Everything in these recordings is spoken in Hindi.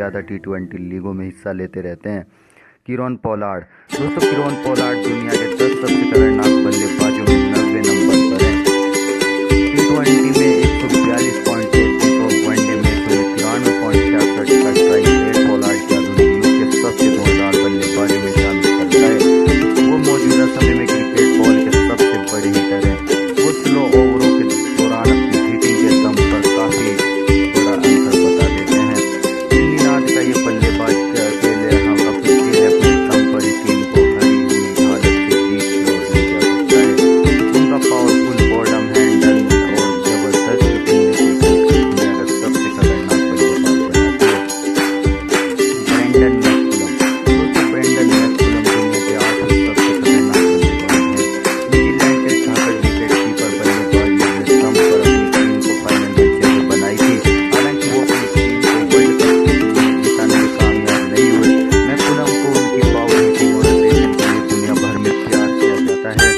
ज़्यादा टी20 लीगों में हिस्सा लेते रहते हैं। Kieron Pollard. दोस्तों कीरोन पोलार्ड दुनिया के 10 सबसे खतरनाक बल्लेबाजों में 90 नंबर पर है। टी20 में 142.33 और वनडे मैचों में 93.66 का स्ट्राइक रेट पोलार्ड के आधुनिक युग के सबसे जोरदार बल्लेबाजों में शामिल करता है। वो मौजूदा समय में क्रिकेट बॉल के सबसे बड़े हिटर हैं। वो स्लो ओवरों के दौरान अपनी हिटिंग के दम पर काफी बड़ा अंतर बता देते हैं। दिल्लीनाथ का ये बल्लेबाज अकेले अपने दम पर टीम को हरी हुई हालत से जीत की ओर ले जा सकता है। उनका पावरफुल बॉटम हैंडल और जबरदस्त हिटिंग दुनिया का सबसे खतरनाक बल्लेबाज बनाते हैं। Brendon McCullum. दोस्तों ब्रेंडन मैककलम दुनिया के 8वें सबसे खतरनाक बल्लेबाज हैं। न्यूजीलैंड के छात्र विकेट कीपर बल्लेबाज जिसने दम पर अपनी टीम को फाइनल में जगह बनाई थी। हालांकि वो अपनी टीम को वर्ल्ड कप जिताने में कामयाब नहीं हुए। मैककलम को उनकी पावर हिटिंग और रोटेशन के लिए दुनिया भर में प्यार किया जाता है।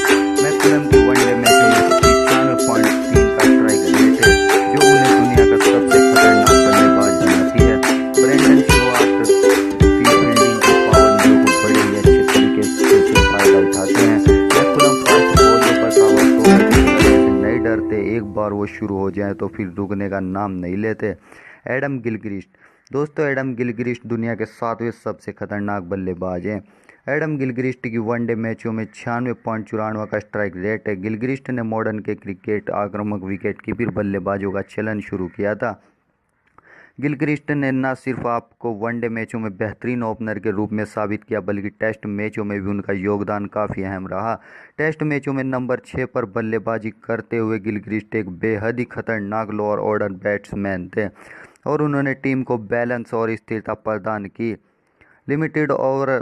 मैककलम की वनडे मैचों में 95.3 का स्ट्राइक रेट है, जो उन्हें दुनिया का सबसे खतरनाक बल्लेबाज बनाती है। ब्रेंडन शुरुआत फील्डिंग के पाबंदियों को बड़े ही अच्छे तरीके से फायदा उठाते हैं। मैककलम फास्ट बॉलों पर ताबड़तोड़ से नहीं डरते। एक बार वो शुरू हो जाए तो फिर रुकने का नाम नहीं लेते। Adam Gilchrist. दोस्तों एडम गिलक्रिस्ट दुनिया के 7वें सबसे खतरनाक बल्लेबाज हैं। एडम गिलक्रिस्ट की वनडे मैचों में 96.94 का स्ट्राइक रेट है। गिलक्रिस्ट ने मॉडर्न के क्रिकेट आक्रामक विकेटकीपर बल्लेबाजों का चलन शुरू किया था। गिलक्रिस्ट ने न सिर्फ आपको वनडे मैचों में बेहतरीन ओपनर के रूप में साबित किया, बल्कि टेस्ट मैचों में भी उनका योगदान काफ़ी अहम रहा। टेस्ट मैचों में नंबर 6 पर बल्लेबाजी करते हुए गिलक्रिस्ट एक बेहद ही खतरनाक लोअर ऑर्डर बैट्समैन थे और उन्होंने टीम को बैलेंस और स्थिरता प्रदान की। लिमिटेड ओवर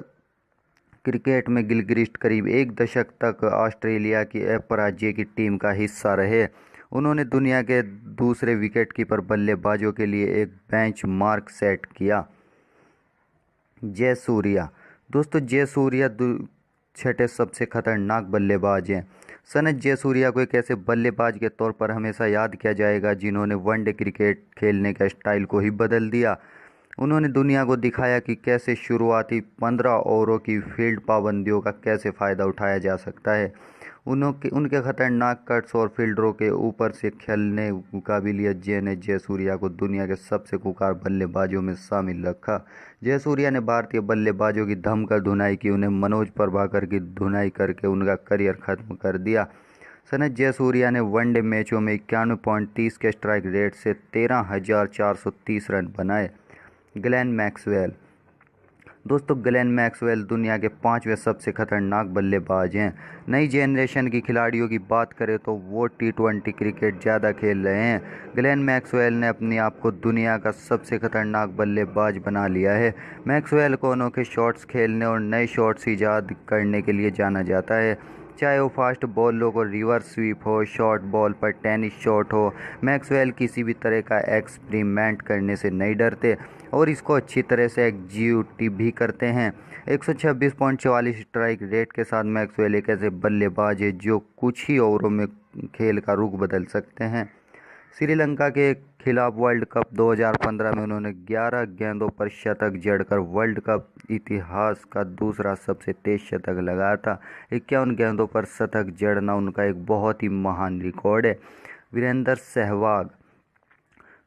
क्रिकेट में गिलक्रिस्ट करीब एक दशक तक ऑस्ट्रेलिया की अपराज्य की टीम का हिस्सा रहे। उन्होंने दुनिया के दूसरे विकेटकीपर बल्लेबाजों के लिए एक बेंचमार्क सेट किया। जयसूर्या। दोस्तों जयसूर्या छठे सबसे खतरनाक बल्लेबाज हैं। सनत जयसूर्या को एक ऐसे बल्लेबाज के तौर पर हमेशा याद किया जाएगा जिन्होंने वनडे क्रिकेट खेलने का स्टाइल को ही बदल दिया। उन्होंने दुनिया को दिखाया कि कैसे शुरुआती 15 ओवरों की फील्ड पाबंदियों का कैसे फ़ायदा उठाया जा सकता है। उनके खतरनाक कट्स और फील्डरों के ऊपर से खेलने की काबिलियत ने जयसूर्या को दुनिया के सबसे खूंखार बल्लेबाजों में शामिल रखा। जयसूर्या ने भारतीय बल्लेबाजों की धमकर धुनाई की, उन्हें मनोज प्रभाकर की धुनाई करके उनका करियर खत्म कर दिया। सनत जयसूर्या ने वनडे मैचों में 91.30 के स्ट्राइक रेट से 13,430 रन बनाए। Glenn Maxwell. दोस्तों ग्लेन मैक्सवेल दुनिया के 5वें सबसे खतरनाक बल्लेबाज हैं। नई जेनरेशन की खिलाड़ियों की बात करें तो वो टी20 क्रिकेट ज़्यादा खेल रहे हैं। ग्लेन मैक्सवेल ने अपने आप को दुनिया का सबसे खतरनाक बल्लेबाज बना लिया है। मैक्सवेल को अनोखे शॉट्स खेलने और नए शॉट्स ईजाद करने के लिए जाना जाता है। चाहे वो फास्ट बॉलों को रिवर्स स्वीप हो, शॉर्ट बॉल पर टेनिस शॉट हो, मैक्सवेल किसी भी तरह का एक्सपेरिमेंट करने से नहीं डरते और इसको अच्छी तरह से एग्जीक्यूट भी करते हैं। 126.44 स्ट्राइक रेट के साथ मैक्सवेल एक ऐसे बल्लेबाज है जो कुछ ही ओवरों में खेल का रुख बदल सकते हैं। श्रीलंका के खिलाफ वर्ल्ड कप 2015 में उन्होंने 11 गेंदों पर शतक जड़कर वर्ल्ड कप इतिहास का दूसरा सबसे तेज शतक लगाया था। 51 गेंदों पर शतक जड़ना उनका एक बहुत ही महान रिकॉर्ड है। वीरेंद्र सहवाग।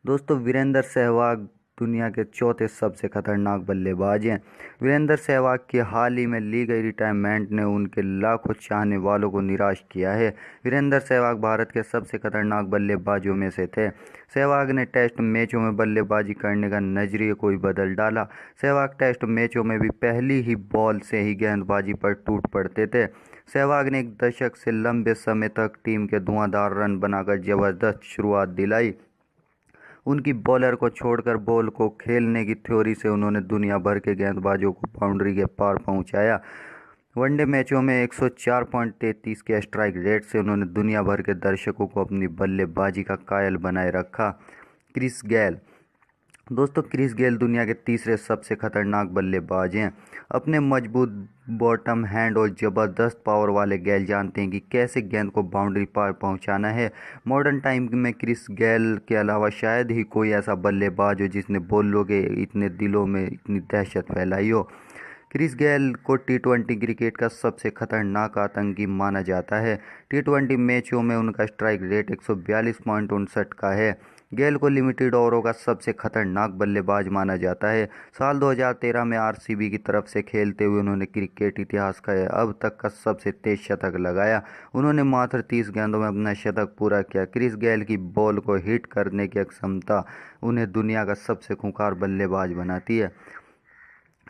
दोस्तों वीरेंद्र सहवाग दुनिया के 4थे सबसे खतरनाक बल्लेबाज हैं। वीरेंद्र सहवाग की हाल ही में ली गई रिटायरमेंट ने उनके लाखों चाहने वालों को निराश किया है। वीरेंद्र सहवाग भारत के सबसे खतरनाक बल्लेबाजों में से थे। सहवाग ने टेस्ट मैचों में बल्लेबाजी करने का नजरिए को ही बदल डाला। सहवाग टेस्ट मैचों में भी पहली ही बॉल से ही गेंदबाजी पर टूट पड़ते थे। सहवाग ने एक दशक से लंबे समय तक टीम के धुआंधार रन बनाकर जबरदस्त शुरुआत दिलाई। उनकी बॉलर को छोड़कर बॉल को खेलने की थ्योरी से उन्होंने दुनिया भर के गेंदबाजों को बाउंड्री के पार पहुंचाया। वनडे मैचों में 104.33 के स्ट्राइक रेट से उन्होंने दुनिया भर के दर्शकों को अपनी बल्लेबाजी का कायल बनाए रखा। Chris Gayle. दोस्तों क्रिस गेल दुनिया के तीसरे सबसे खतरनाक बल्लेबाज हैं। अपने मजबूत बॉटम हैंड और ज़बरदस्त पावर वाले गेल जानते हैं कि कैसे गेंद को बाउंड्री पार पहुंचाना है। मॉडर्न टाइम में क्रिस गेल के अलावा शायद ही कोई ऐसा बल्लेबाज हो जिसने बॉलों के इतने दिलों में इतनी दहशत फैलाई हो। क्रिस गेल को टी20 क्रिकेट का सबसे खतरनाक आतंकी माना जाता है। टी20 मैचों में उनका स्ट्राइक रेट 142.59 का है। गेल को लिमिटेड ओवरों का सबसे खतरनाक बल्लेबाज माना जाता है। साल 2013 में आरसीबी की तरफ से खेलते हुए उन्होंने क्रिकेट इतिहास का अब तक का सबसे तेज शतक लगाया। उन्होंने मात्र 30 गेंदों में अपना शतक पूरा किया। क्रिस गेल की बॉल को हिट करने की क्षमता उन्हें दुनिया का सबसे खूंखार बल्लेबाज बनाती है।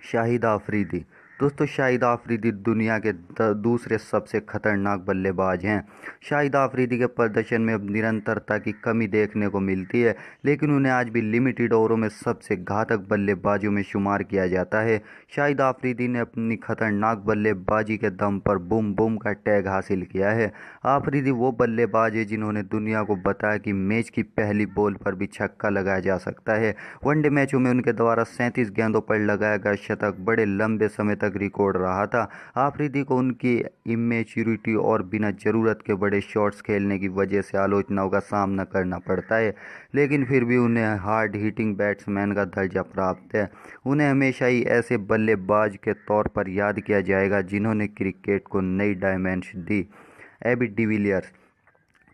शाहिद आफरीदी। दोस्तों शाहिद आफरीदी दुनिया के दूसरे सबसे खतरनाक बल्लेबाज हैं। शाहिद आफरीदी के प्रदर्शन में अब निरंतरता की कमी देखने को मिलती है, लेकिन उन्हें आज भी लिमिटेड ओवरों में सबसे घातक बल्लेबाजों में शुमार किया जाता है। शाहिद आफरीदी ने अपनी खतरनाक बल्लेबाजी के दम पर बूम बूम का टैग हासिल किया है। आफरीदी वो बल्लेबाज है जिन्होंने दुनिया को बताया कि मैच की पहली बॉल पर भी छक्का लगाया जा सकता है। वनडे मैचों में उनके द्वारा 37 गेंदों पर लगाया गया शतक बड़े लंबे समय तक रिकॉर्ड रहा था। आफरीदी को उनकी इमेच्योरिटी और बिना जरूरत के बड़े शॉट्स खेलने की वजह से आलोचनाओं का सामना करना पड़ता है, लेकिन फिर भी उन्हें हार्ड हिटिंग बैट्समैन का दर्जा प्राप्त है। उन्हें हमेशा ही ऐसे बल्लेबाज के तौर पर याद किया जाएगा जिन्होंने क्रिकेट को नई डायमेंशन दी। AB de Villiers.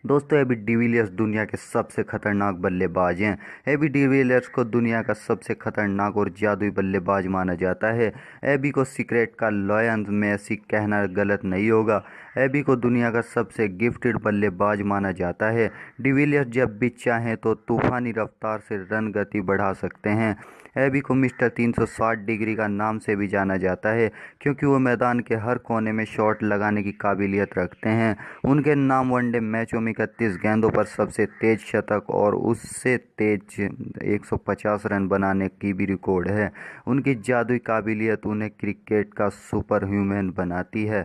दोस्तों एबी डिविलियर्स दुनिया के सबसे खतरनाक बल्लेबाज हैं। एबी डिविलियर्स को दुनिया का सबसे खतरनाक और जादुई बल्लेबाज माना जाता है। एबी को सीक्रेट का लॉयन मेसी कहना गलत नहीं होगा। एबी को दुनिया का सबसे गिफ्टेड बल्लेबाज माना जाता है। डिविलियर्स जब भी चाहें तो तूफानी रफ्तार से रन गति बढ़ा सकते हैं। एबी को मिस्टर 360 डिग्री का नाम से भी जाना जाता है, क्योंकि वो मैदान के हर कोने में शॉट लगाने की काबिलियत रखते हैं। उनके नाम वनडे मैचों में 31 गेंदों पर सबसे तेज शतक और उससे तेज 150 रन बनाने की भी रिकॉर्ड है। उनकी जादुई काबिलियत उन्हें क्रिकेट का सुपर ह्यूमन बनाती है।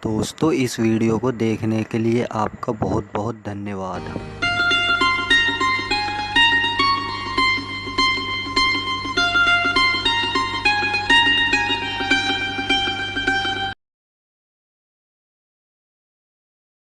दोस्तों इस वीडियो को देखने के लिए आपका बहुत बहुत धन्यवाद।